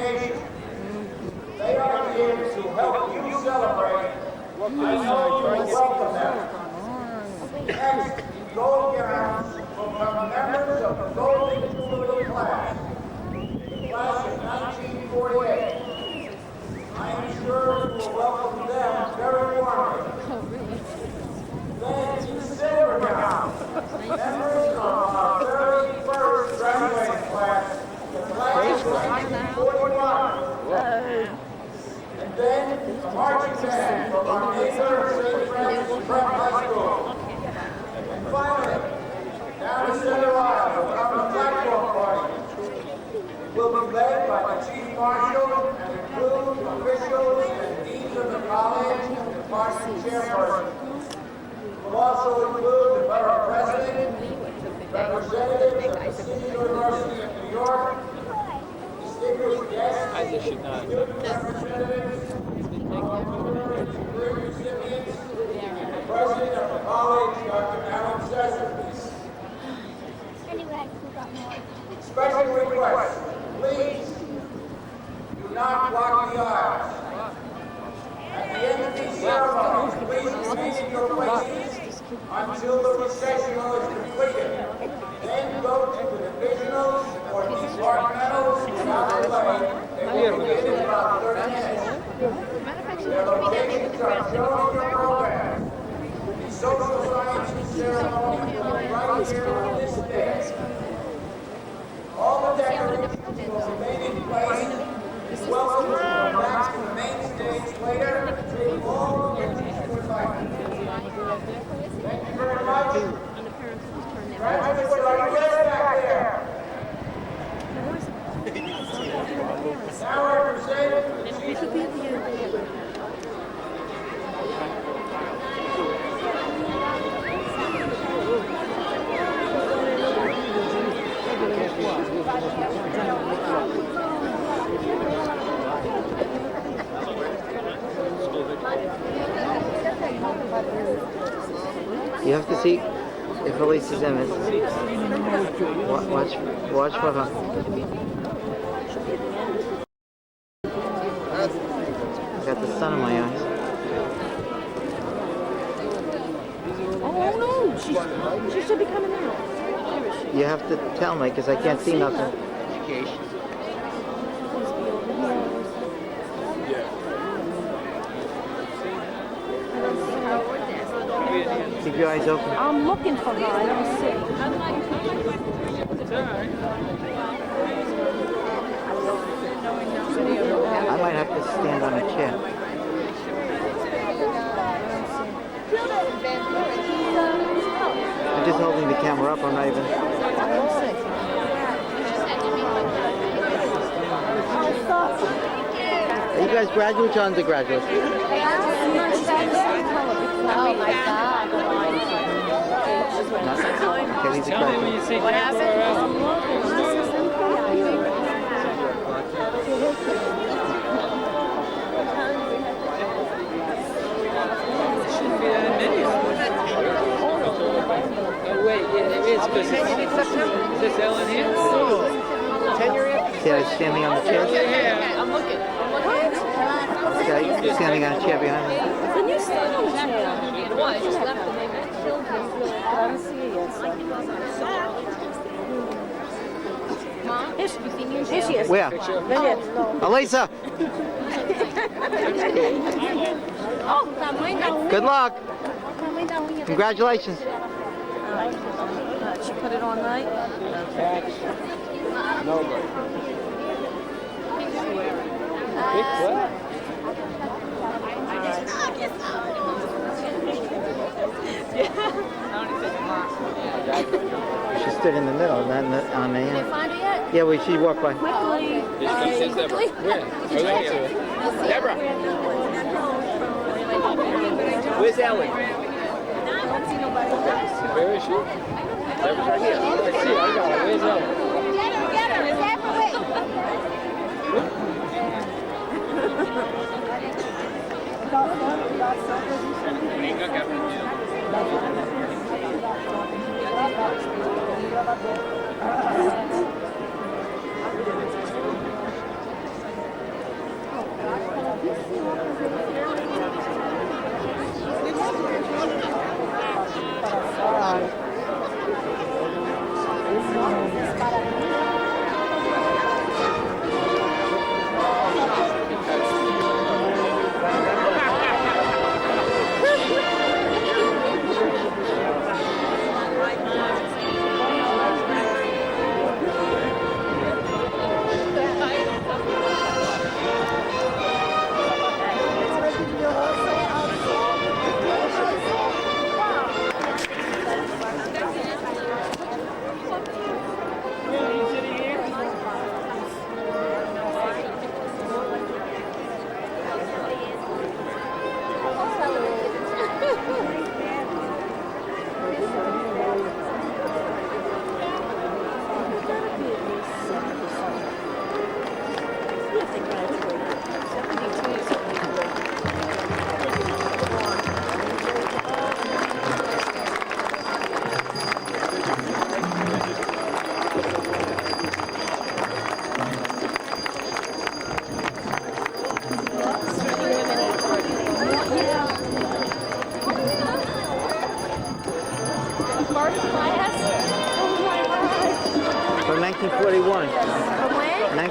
occasion. They are here to help you celebrate. I know you will welcome them. Next, gold gowns will come members of the Golden Jubilee class, the class of 1948. I am sure you will welcome them very warmly. Then, two silver gowns, members of our very first graduating class, the class of 1941. And then, a marching band from our neighbor, St. Francis Prep High School. And finally, down the center aisle will come the platform party. It will be led by the Chief Marshal and include officials and deans of the college and department chairperson. It will also include the borough president, representatives of the City University of New York, distinguished guests, student representatives, honors, degree recipients, and the president of the college, Dr. Alan Cesar. Special request, please do not block the aisles. At the end of these ceremonies, please remain in your places until the recessional is completed. Then go to the divisionals or departmentals without delay. They will begin in about 30 minutes. Their locations are shown in your program. The social sciences ceremony will be right here on this day. All the decorations will remain in place. Welcome to come back to the main stage later. Take all the pictures you would like. Thank you very much. Graduates, are you ready back there? Now I present the chief. You have to see if Alisa's in it. Watch for her. I got the sun in my eyes. Oh no, she should be coming out. You have to tell me because I can't see nothing. Keep your eyes open. I'm looking for her. I don't see. I might have to stand on a chair. I'm just holding the camera up. I'm not even. Are you guys graduates or undergraduates? Oh my God. Okay, these are graduates. What happened? Oh wait, yeah, there is, because is this Ellen here? See how he's standing on the chair? Yeah, I'm looking. Okay, he's standing on a chair behind me. Then you stand on the chair. Why? Just left and they killed him. I don't see it yet. Mom, Here she is. Where? No. Alisa! Good luck! Congratulations! She put it on night? nobody. Big what? She stood in the middle, on the Did they find her yet? Yeah, she walked by. Quickly. Quickly? Where? Deborah. Where's Ellen? Where is she? Deborah's right here. I see her. I got her. Where's Ellen? Get her. It's halfway.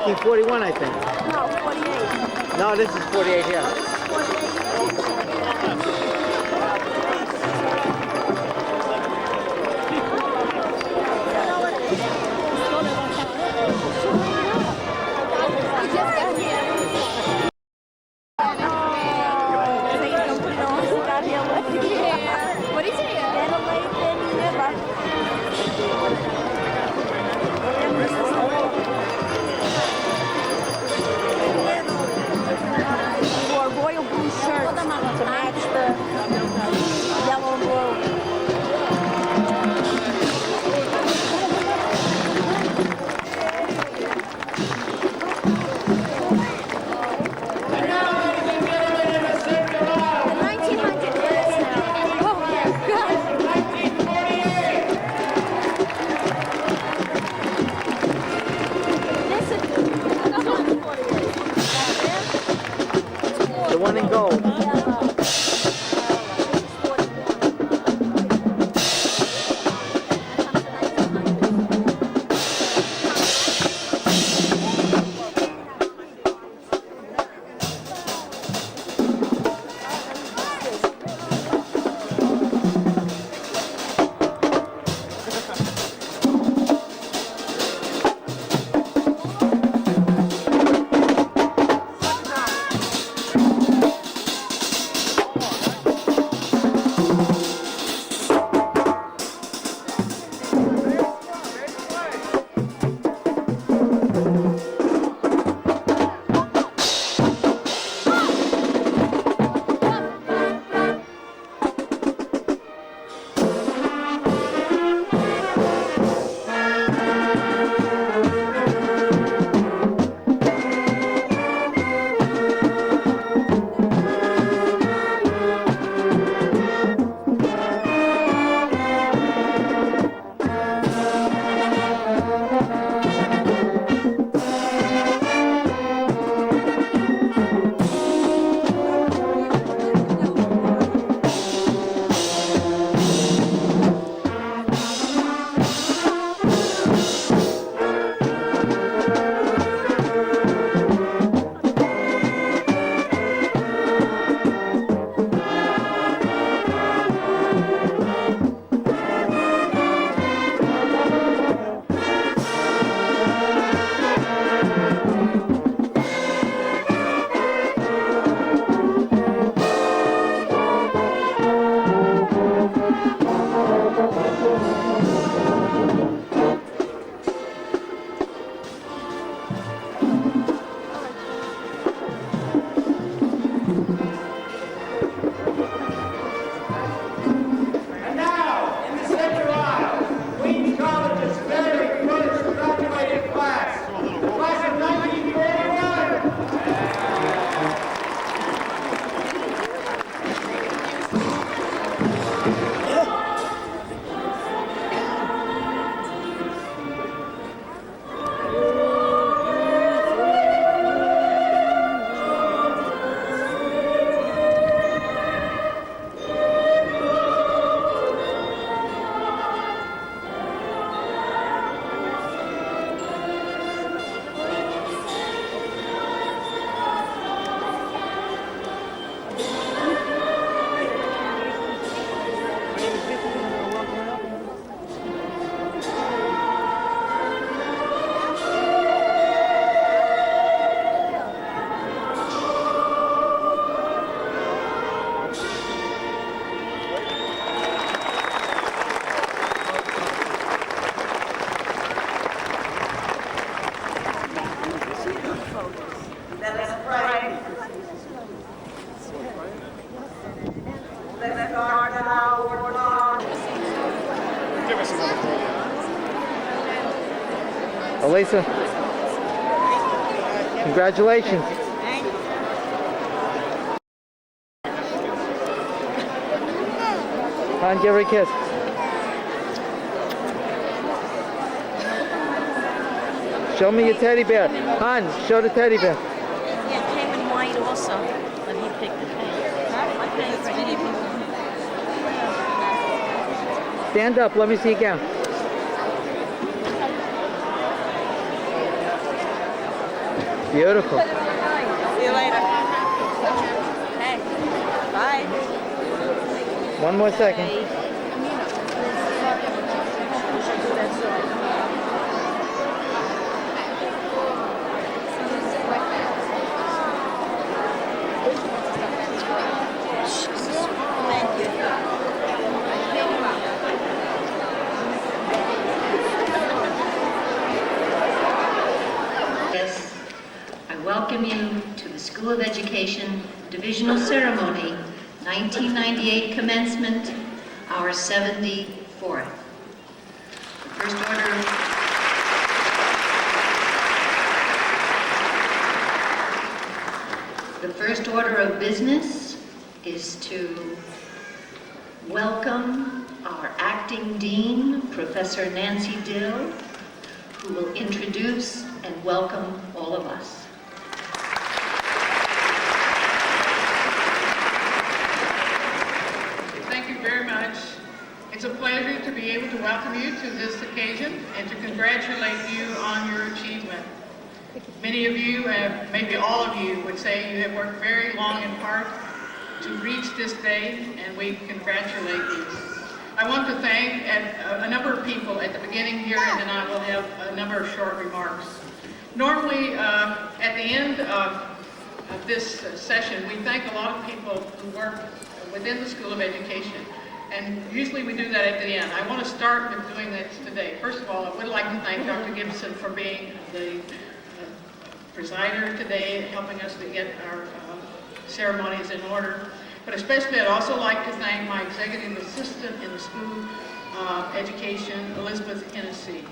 1941, I think. No, 48. No, this is 48 here. We just got here. What did you say? Better late than never. He wore a royal blue shirt to match the yellow and blue. The one in gold. And now, in the center aisle, Queens College's very first graduating class, the class of 1941. Let us pray. Let's start now, Lord God. Alisa, congratulations. Han, give her a kiss. Show me your teddy bear. Han, show the teddy bear. Yeah, it came in white also, but he picked the pink. Stand up, let me see you again. Beautiful. See you later. Hey. Bye. One more second. I welcome you to the School of Education Divisional Ceremony, 1998 commencement, our 74th. The first order of business is to welcome our acting dean, Professor Nancy Dill, who will introduce and welcome all of us. Thank you very much. It's a pleasure to be able to welcome you to this occasion and to congratulate you on your achievement. Many of you, maybe all of you, would say you have worked very long and hard to reach this day, and we congratulate you. I want to thank a number of people at the beginning here, and then I will have a number of short remarks. Normally, at the end of this session, we thank a lot of people who work within the School of Education, and usually we do that at the end. I want to start with doing this today. First of all, I would like to thank Dr. Gibson for being the presider today, helping us to get our ceremonies in order. But especially, I'd also like to thank my executive assistant in the School of Education, Elizabeth Hennessy.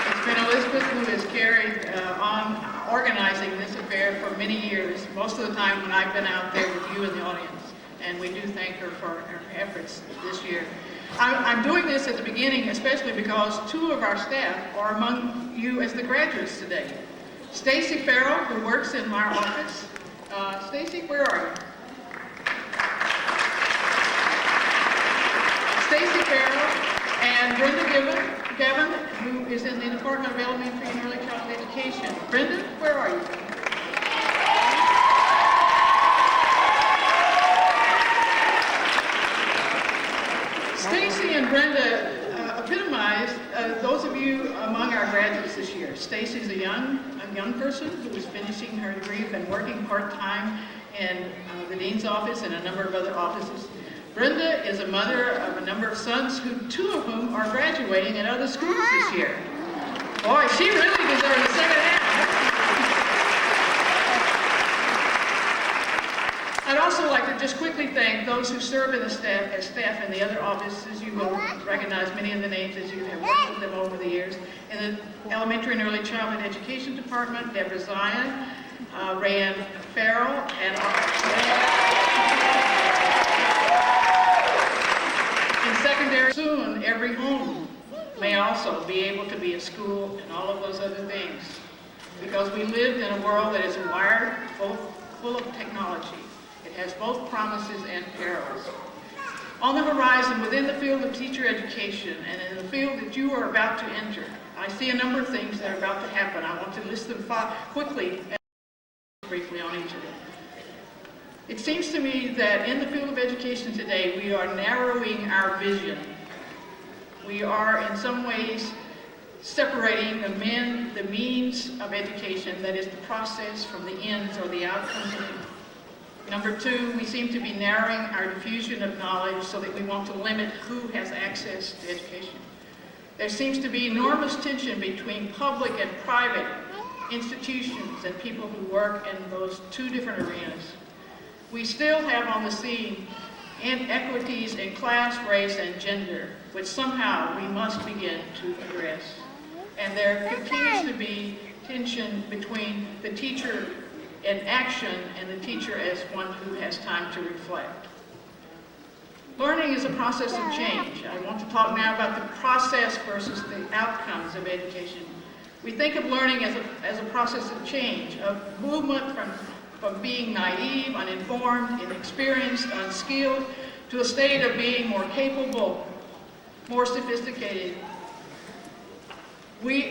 It's been Elizabeth who has carried on organizing this affair for many years, most of the time when I've been out there with you in the audience. And we do thank her for her efforts this year. I'm doing this at the beginning, especially because two of our staff are among you as the graduates today. Stacy Farrell, who works in my office. Stacy, where are you? Stacy Farrell and Brenda Gavin, who is in the Department of Elementary and Early Childhood Education. Brenda, where are you? Stacy and Brenda epitomized those of you among our graduates this year. Stacy's a young person who is finishing her degree and working part-time in the dean's office and a number of other offices. Brenda is a mother of a number of sons, two of whom are graduating at other schools this year. Boy, she really deserves a second half. I'd also like to just quickly thank those who serve in the staff in the other offices. You will recognize many of the names as you have worked with them over the years. In the Elementary and Early Childhood Education Department, Deborah Zion, Rayanne Farrell, and in secondary, soon every home may also be able to be a school and all of those other things. Because we live in a world that is wired, full of technology. It has both promises and perils. On the horizon, within the field of teacher education and in the field that you are about to enter, I see a number of things that are about to happen. I want to list them quickly and briefly on each of them. It seems to me that in the field of education today, we are narrowing our vision. We are, in some ways, separating the means of education, that is the process, from the ends or the outcomes of it. Number two, we seem to be narrowing our diffusion of knowledge so that we want to limit who has access to education. There seems to be enormous tension between public and private institutions and people who work in those two different arenas. We still have on the scene inequities in class, race, and gender, which somehow we must begin to address. And there continues to be tension between the teacher in action and the teacher as one who has time to reflect. Learning is a process of change. I want to talk now about the process versus the outcomes of education. We think of learning as a process of change, of movement from being naive, uninformed, inexperienced, unskilled, to a state of being more capable, more sophisticated.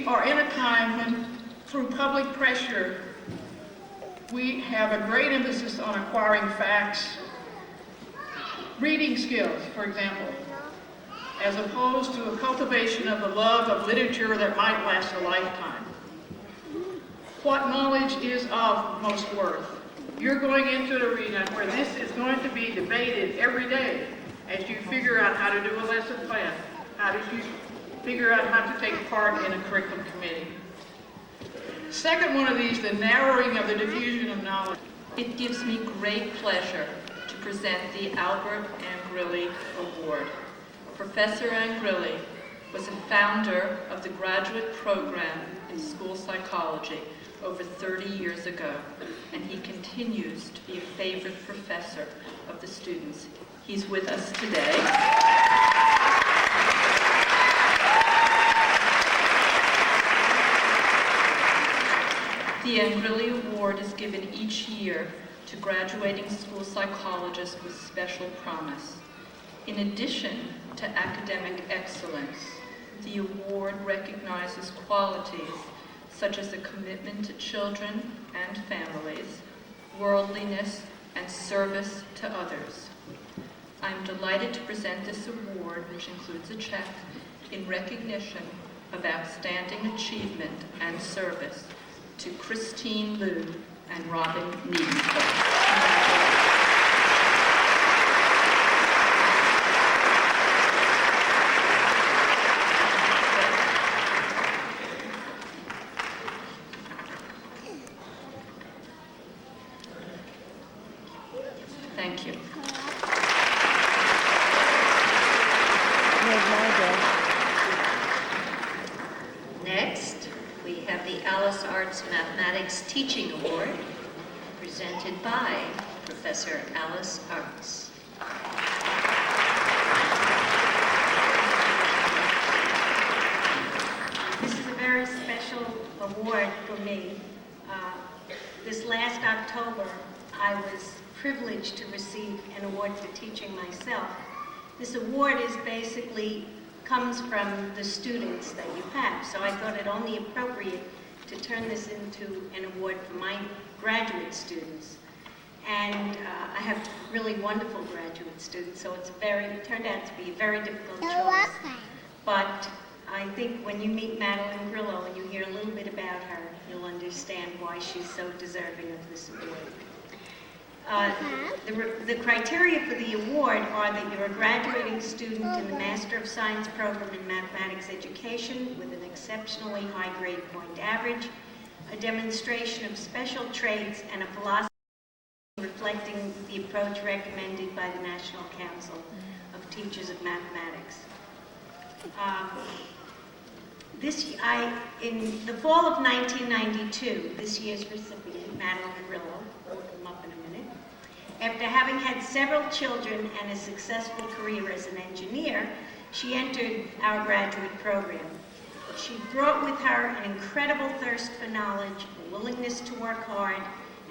are in a time when, through public pressure, we have a great emphasis on acquiring facts, reading skills, for example, as opposed to a cultivation of the love of literature that might last a lifetime. What knowledge is of most worth? You're going into an arena where this is going to be debated every day as you figure out how to do a lesson plan, how do you figure out how to take part in a curriculum committee. Second one of these, the narrowing of the diffusion of knowledge. It gives me great pleasure to present the Albert Angrilli Award. Professor Angrilli was a founder of the graduate program in school psychology over 30 years ago, and he continues to be a favorite professor of the students. He's with us today. The Angrilli Award is given each year to graduating school psychologists with special promise. In addition to academic excellence, the award recognizes qualities such as a commitment to children and families, worldliness, and service to others. I'm delighted to present this award, which includes a check, in recognition of outstanding achievement and service to Christine Liu and Robin Niedenthal. Thank you. Next, we have the Alice Arts Mathematics Teaching Award, presented by Professor Alice Arts. This is a very special award for me. This last October, I was privileged to receive an award for teaching myself. This award is basically comes from the students that you have, so I thought it only appropriate to turn this into an award for my graduate students. And I have really wonderful graduate students, so it turned out to be a very difficult choice. But I think when you meet Madeline Grillo and you hear a little bit about her, you'll understand why she's so deserving of this award. The criteria for the award are that you're a graduating student in the Master of Science program in Mathematics Education with an exceptionally high grade point average, a demonstration of special traits, and a philosophy reflecting the approach recommended by the National Council of Teachers of Mathematics. In the fall of 1992, this year's recipient, Madeline Grillo, we'll come up in a minute, after having had several children and a successful career as an engineer, she entered our graduate program. She brought with her an incredible thirst for knowledge, a willingness to work hard,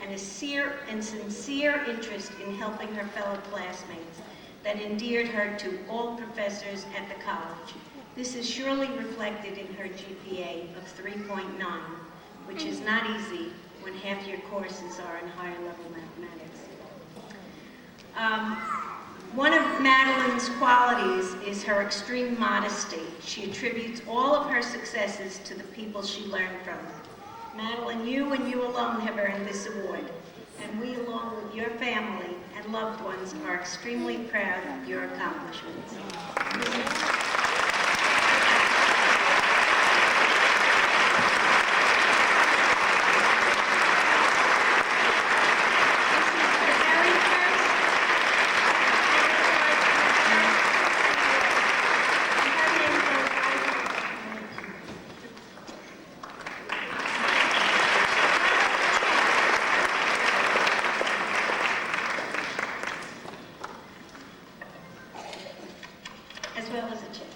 and a sincere interest in helping her fellow classmates that endeared her to all professors at the college. This is surely reflected in her GPA of 3.9, which is not easy when half your courses are in higher level mathematics. One of Madeline's qualities is her extreme modesty. She attributes all of her successes to the people she learned from. Madeline, you and you alone have earned this award, and we, along with your family and loved ones, are extremely proud of your accomplishments. As well as a check.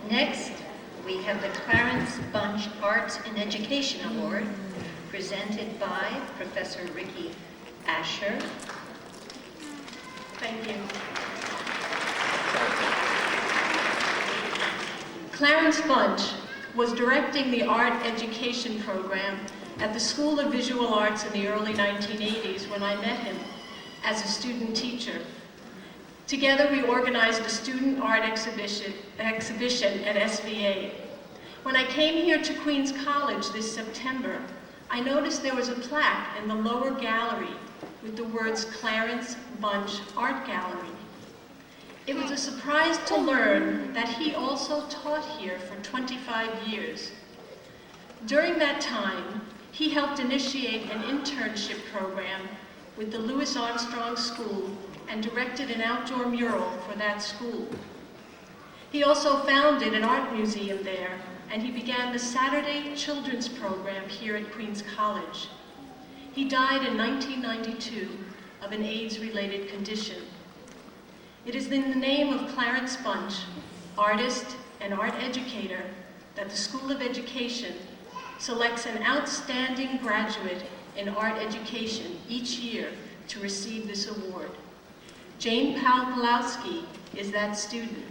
Next, we have the Clarence Bunch Arts and Education Award, presented by Professor Ricky Asher. Thank you. Clarence Bunch was directing the art education program at the School of Visual Arts in the early 1980s when I met him as a student teacher. Together we organized a student art exhibition at SVA. When I came here to Queens College this September, I noticed there was a plaque in the lower gallery with the words Clarence Bunch Art Gallery. It was a surprise to learn that he also taught here for 25 years. During that time, he helped initiate an internship program with the Louis Armstrong School and directed an outdoor mural for that school. He also founded an art museum there, and he began the Saturday Children's Program here at Queens College. He died in 1992 of an AIDS-related condition. It is in the name of Clarence Bunch, artist and art educator, that the School of Education selects an outstanding graduate in art education each year to receive this award. Jane Powell-Pulowski is that student.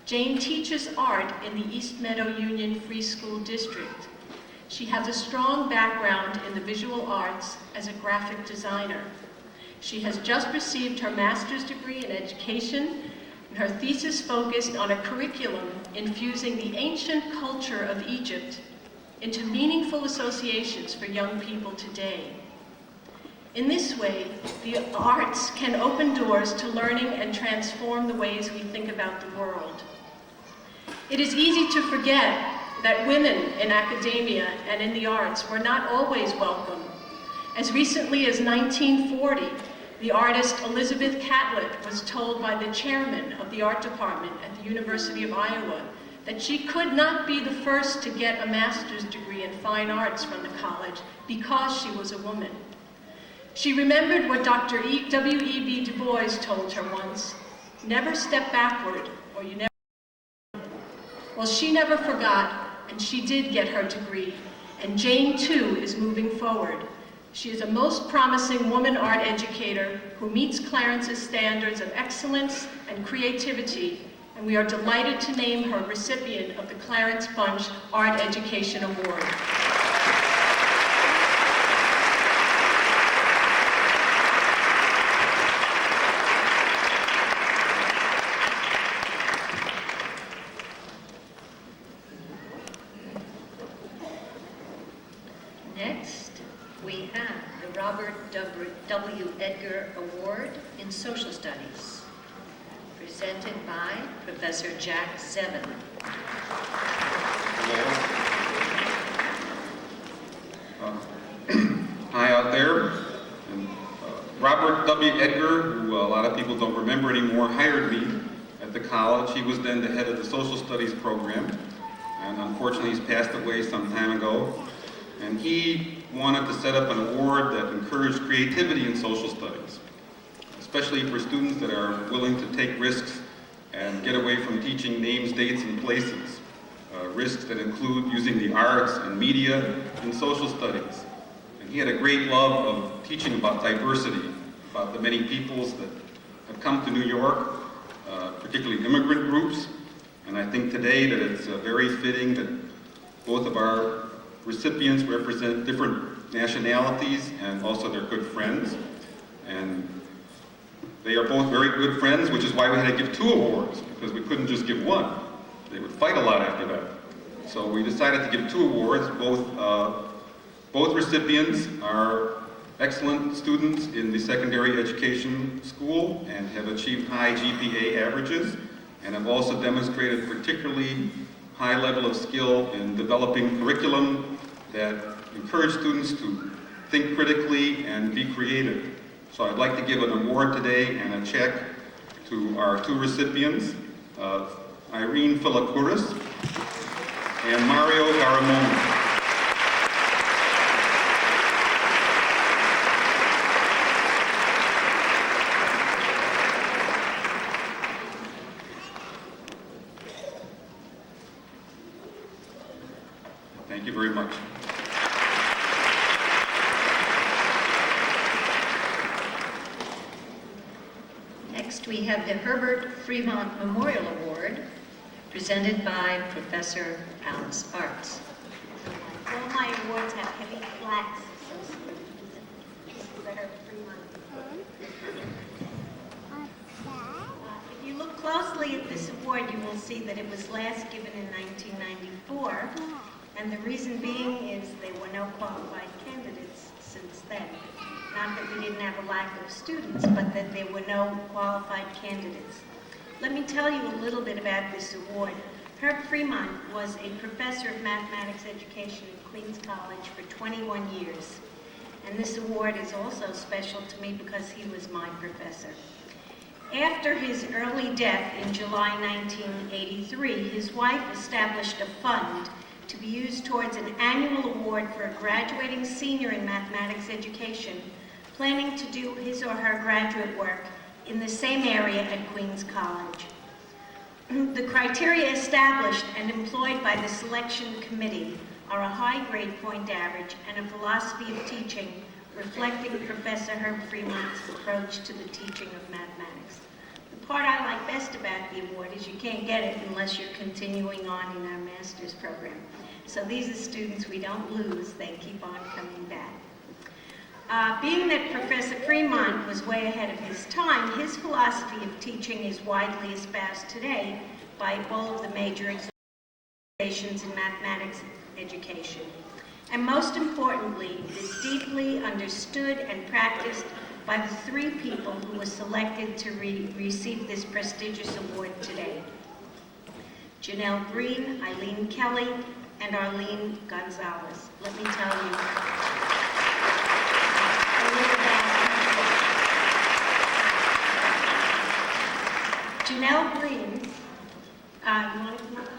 Jane teaches art in the East Meadow Union Free School District. She has a strong background in the visual arts as a graphic designer. She has just received her master's degree in education, and her thesis focused on a curriculum infusing the ancient culture of Egypt into meaningful associations for young people today. In this way, the arts can open doors to learning and transform the ways we think about the world. It is easy to forget that women in academia and in the arts were not always welcome. As recently as 1940, the artist Elizabeth Catlett was told by the chairman of the art department at the University of Iowa that she could not be the first to get a master's degree in fine arts from the college because she was a woman. She remembered what Dr. W.E.B. Du Bois told her once: never step backward or you never. Well, she never forgot, and she did get her degree, and Jane too is moving forward. She is a most promising woman art educator who meets Clarence's standards of excellence and creativity, and we are delighted to name her recipient of the Clarence Bunch Art Education Award. Next, we have the Robert W. Edgar Award in Social Studies, presented by Professor Jack Zevin. Hi out there. And, Robert W. Edgar, who a lot of people don't remember anymore, hired me at the college. He was then the head of the Social Studies program, and unfortunately he's passed away some time ago. And he wanted to set up an award that encouraged creativity in social studies, especially for students that are willing to take risks and get away from teaching names, dates, and places. Risks that include using the arts and media in social studies. And he had a great love of teaching about diversity, about the many peoples that have come to New York, particularly immigrant groups. And I think today that it's very fitting that both of our recipients represent different nationalities and also they're good friends. And they are both very good friends, which is why we had to give 2 awards, because we couldn't just give 1. They would fight a lot after that. So we decided to give 2 awards. Both recipients are excellent students in the secondary education school and have achieved high GPA averages and have also demonstrated particularly high level of skill in developing curriculum that encourage students to think critically and be creative. So I'd like to give an award today and a check to our 2 recipients, Irene Philakouris and Mario Garamone. Thank you very much. Next, we have the Herbert Fremont Memorial Award, presented by Professor Alice Arts. All my awards have heavy plaques associated with them. This is the Herbert Fremont. If you look closely at this award, you will see that it was last given in 1994, and the reason being is there were no qualified candidates since then. Not that we didn't have a lack of students, but that there were no qualified candidates. Let me tell you a little bit about this award. Herb Fremont was a professor of mathematics education at Queens College for 21 years. And this award is also special to me because he was my professor. After his early death in July 1983, his wife established a fund to be used towards an annual award for a graduating senior in mathematics education planning to do his or her graduate work in the same area at Queens College. The criteria established and employed by the selection committee are a high grade point average and a philosophy of teaching reflecting Professor Herb Fremont's approach to the teaching of mathematics. The part I like best about the award is you can't get it unless you're continuing on in our master's program. So these are students we don't lose, they keep on coming back. Being that Professor Fremont was way ahead of his time, his philosophy of teaching is widely espoused today by all of the major organizations in mathematics education. And most importantly, it is deeply understood and practiced by the three people who were selected to receive this prestigious award today. Janelle Green, Eileen Kelly, and Arlene Gonzalez. Let me tell you a little about Janelle Green. You want to come up,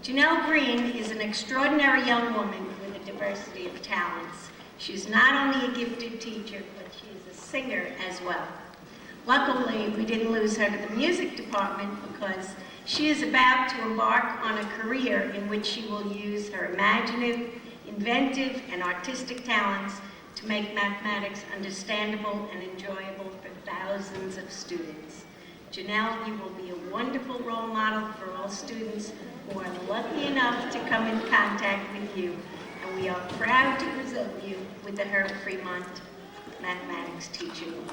Janelle Green is an extraordinary young woman with a diversity of talents. She's not only a gifted teacher, but she's a singer as well. Luckily, we didn't lose her to the music department because she is about to embark on a career in which she will use her imaginative, inventive, and artistic talents to make mathematics understandable and enjoyable for thousands of students. Janelle, you will be a wonderful role model for all students who are lucky enough to come in contact with you, and we are proud to present you with the Herb Fremont Mathematics Teaching Award.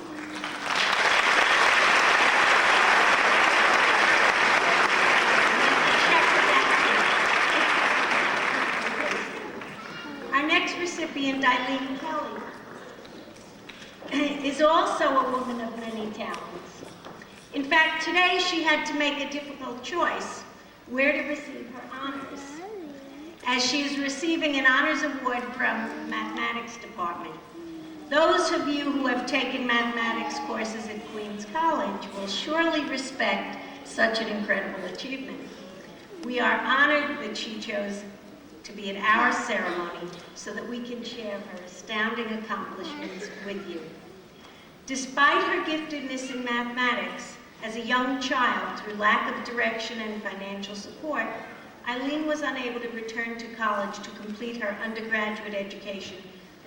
Our next recipient, Eileen Kelly, is also a woman of many talents. In fact, today she had to make a difficult choice where to receive her honors, as she is receiving an honors award from the mathematics department. Those of you who have taken mathematics courses at Queens College will surely respect such an incredible achievement. We are honored that she chose to be at our ceremony so that we can share her astounding accomplishments with you. Despite her giftedness in mathematics, as a young child, through lack of direction and financial support, Eileen was unable to return to college to complete her undergraduate education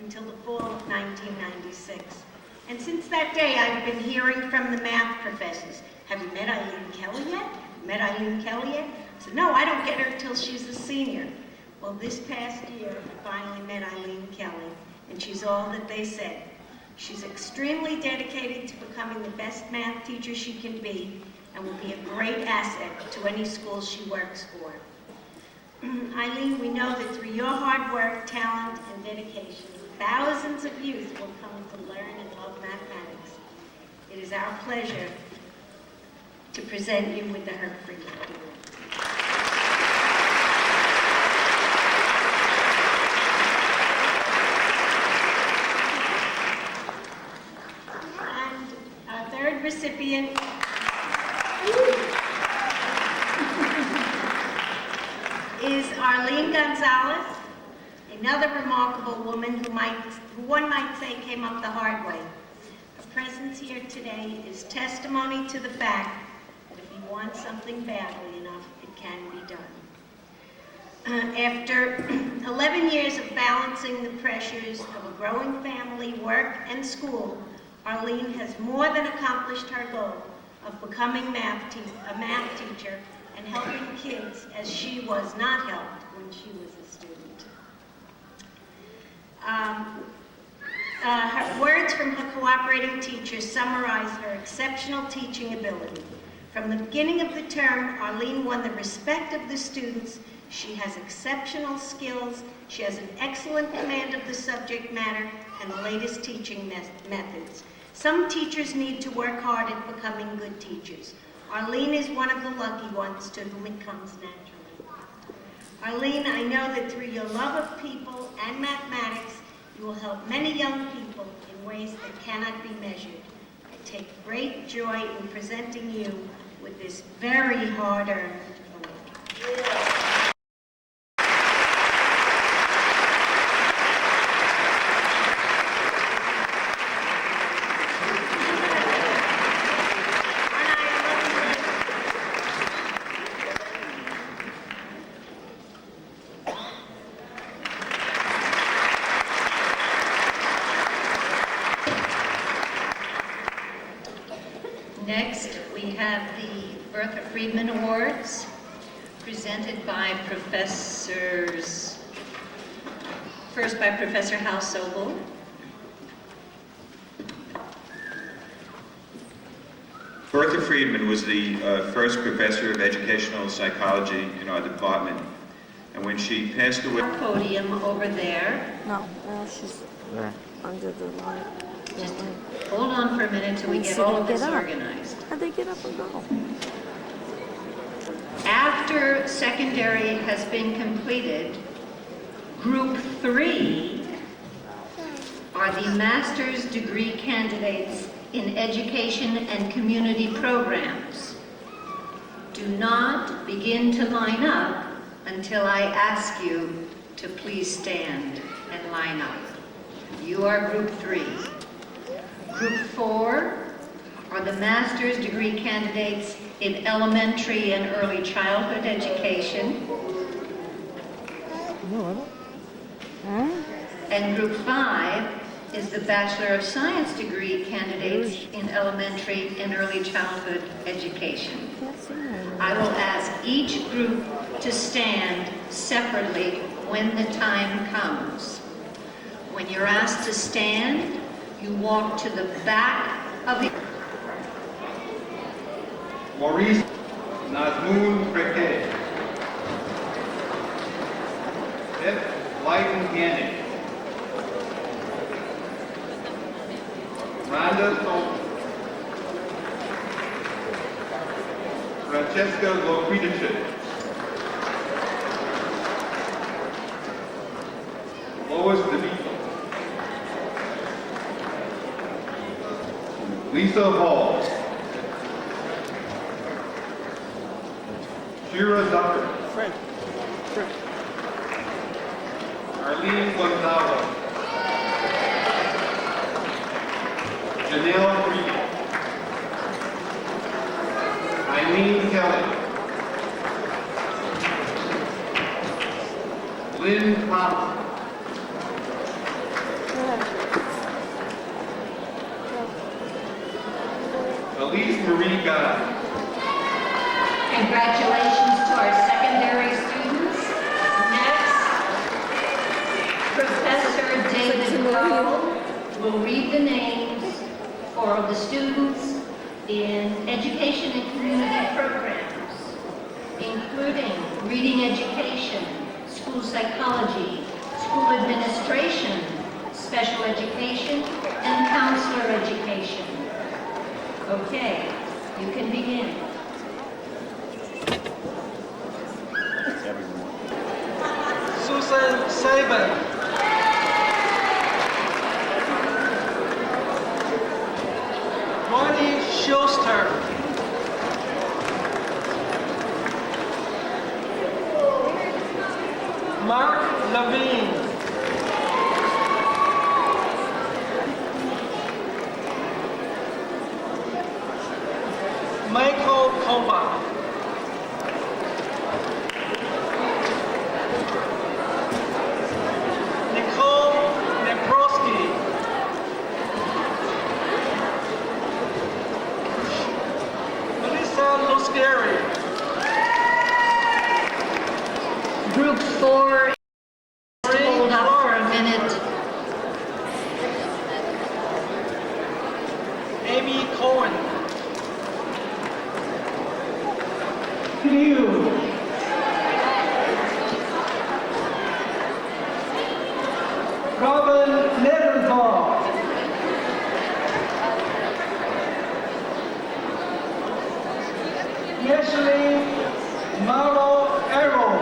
until the fall of 1996. And since that day, I've been hearing from the math professors, have you met Eileen Kelly yet? Met Eileen Kelly yet? I said, no, I don't get her until she's a senior. Well, this past year, I finally met Eileen Kelly, and she's all that they said. She's extremely dedicated to becoming the best math teacher she can be, and will be a great asset to any school she works for. Eileen, we know that through your hard work, talent, and dedication, thousands of youth will come to learn and love mathematics. It is our pleasure to present you with the Herb Fremont Award. Recipient is Arlene Gonzalez, another remarkable woman who one might say came up the hard way. Her presence here today is testimony to the fact that if you want something badly enough, it can be done. After 11 years of balancing the pressures of a growing family, work, and school, Arlene has more than accomplished her goal of becoming a math teacher and helping kids as she was not helped when she was a student. Her words from her cooperating teacher summarize her exceptional teaching ability. From the beginning of the term, Arlene won the respect of the students. She has exceptional skills. She has an excellent command of the subject matter and the latest teaching methods. Some teachers need to work hard at becoming good teachers. Arlene is one of the lucky ones to whom it comes naturally. Arlene, I know that through your love of people and mathematics, you will help many young people in ways that cannot be measured. I take great joy in presenting you with this very hard-earned award. Next, we have the Bertha Friedman Awards, presented by professors. First by Professor Hal Sobel. Bertha Friedman was the first professor of educational psychology in our department. And when she passed away... Podium over there. No, she's under the light. Just hold on for a minute till we get all of this organized. How'd they get up and go? After secondary has been completed, Group 3 are the master's degree candidates in education and community programs. Do not begin to line up until I ask you to please stand and line up. You are Group 3. Group 4 are the master's degree candidates in elementary and early childhood education. And Group 5 is the Bachelor of Science degree candidates in elementary and early childhood education. I will ask each group to stand separately when the time comes. When you're asked to stand, you walk to the back of the... Maurice Nazmoon Freke. F. Lighten Gannick. Rhonda Stoltz. Francesca Lopridichit. Lois DeVito. Lisa Hall. Shira Zucker. Arlene Gonzalez. Janelle Reed. Eileen Kelly. Lynn Thompson. Elise Marie Guy. Congratulations to our secondary students. Next, Professor David Carl will read the names for the students in education and community programs, including reading education, school psychology, school administration, special education, and counselor education. Okay, you can begin. Susan Saban. Ronnie Schuster. Mark Levine. Michael Koba. Nicole Neprosky. Amy Cohen. Liu. Robin Neventhal. Nestle Malo Errol.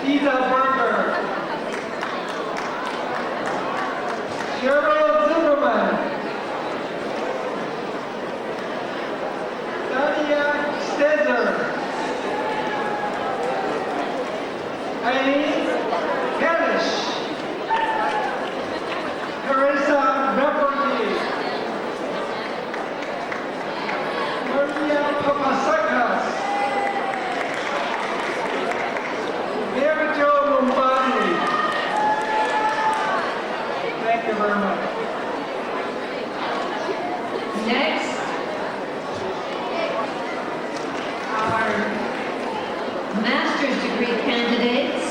Ida Berger. Cheryl Zimmerman. Tania Stezer. Eileen Kalish. Carissa Reverdy. Maria Papasakas. Mirajo Lombani. Thank you very much. Next, our master's degree candidates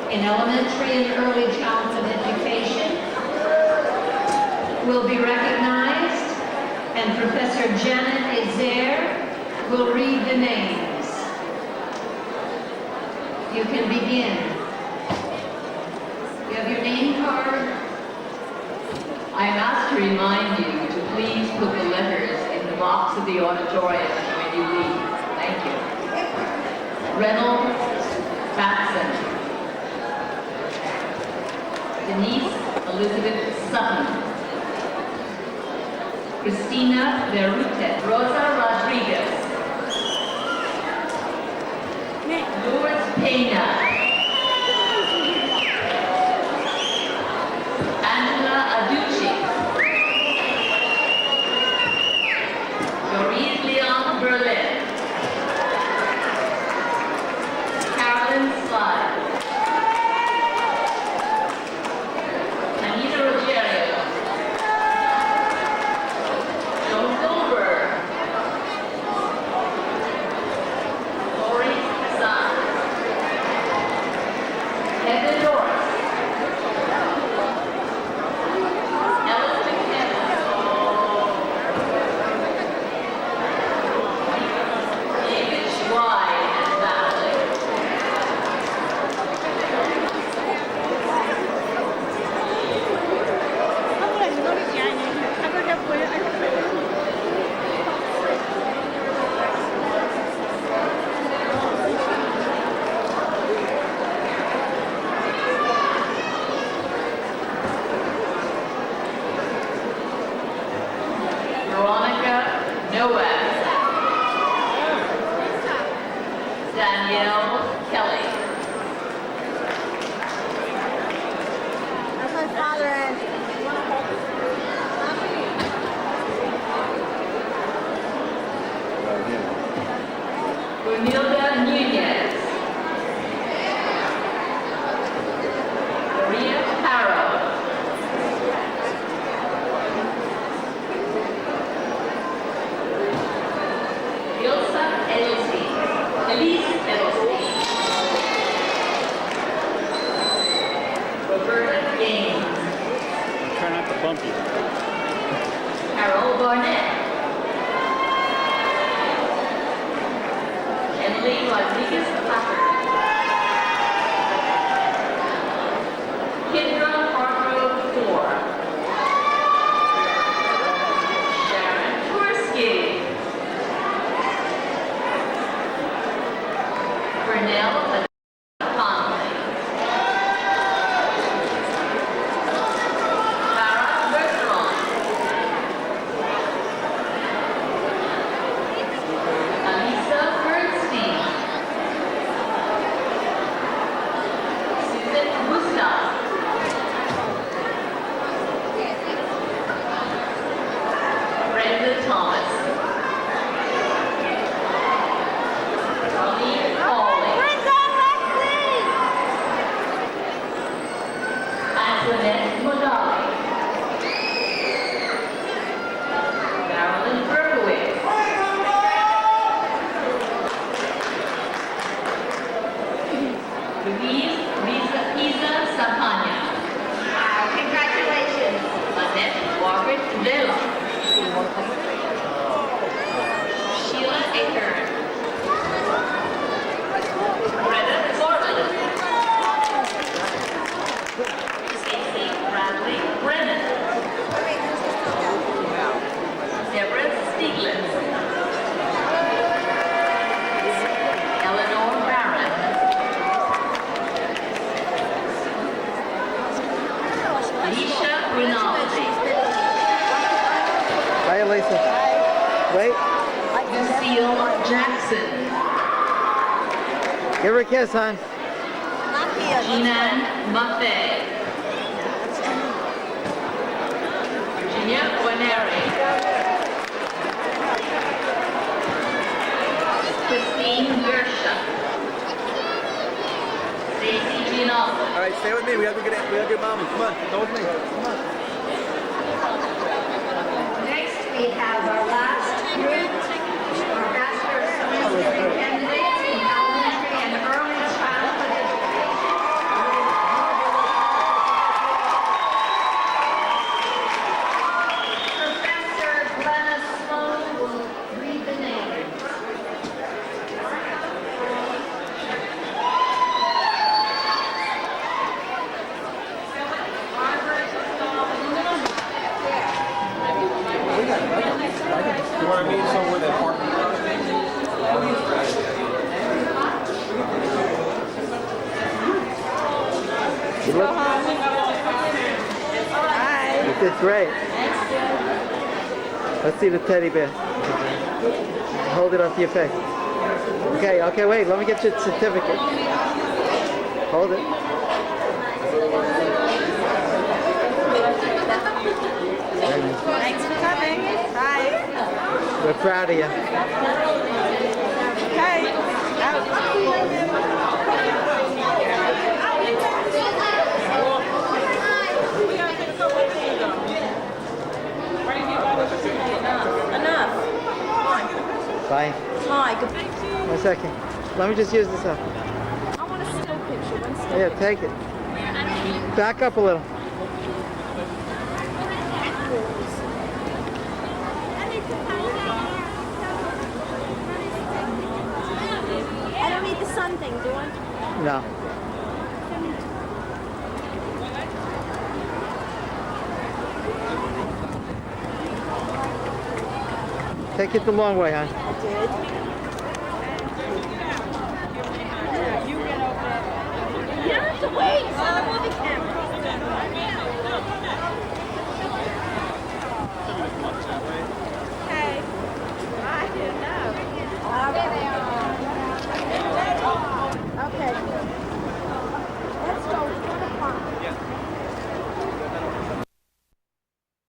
in elementary and early childhood education will be recognized, and Professor Janet Exer will read the names. You can begin. You have your name card. I am asked to remind you to please put the letters in the box of the auditorium when you leave. Thank you. Reynolds Batson. Denise Elizabeth Sutton. Christina Berute. Rosa Rodriguez. Lourdes Pena. Angela Aducci. Doris Leon Berlin. Carolyn Slide. Anita Rogero. Joan Goldberg. Lori Hassan. Heather Doris. Ellis McKenna. David Schweid and family. Veronica Nowak. Danielle Kelly. That's my father. Brunilda Nunez. Maria Harrow. Ilsa Edelstein. Elise Edelstein. Roberta Gaines. Try not to bump you. Carol Barnett. Emily Rodriguez Packard. Kendra Hargrove Thor. Sharon Tursky. Brunel Conley. Farah Bergeron. Alisa Bernstein. Susan Gustav. Brenda Thomas. Colleen Hawley. Antoinette Modali. Marilyn Berkowitz. Louise Isa Sapanya. Congratulations. Alicia Rinaldi. Bye, Alisa. Wait. Lucille Jackson. Give her a kiss, hon. Jinan Maffei. Virginia Guarneri. Christine Gersha. Stacy Gianaldo. All right, stay with me. We have to get mommy. Come on, go with me. Come on. Next, we have our last group, our Master of Science degree candidates in elementary and early childhood education. Professor Glenna Sloan will read the names. You want to meet somewhere that parking lot? You look, you did great. Let's see the teddy bear. Hold it onto your face. Okay, wait. Let me get your certificate. Hold it. Thanks for coming. Bye. We're proud of you. Okay. Enough. Bye. Hi. 1 second. Let me just use this up. I want a still picture. One still Yeah, take it. Back up a little. I don't need the sun thing, do I? No. Take it the long way, hon. I did.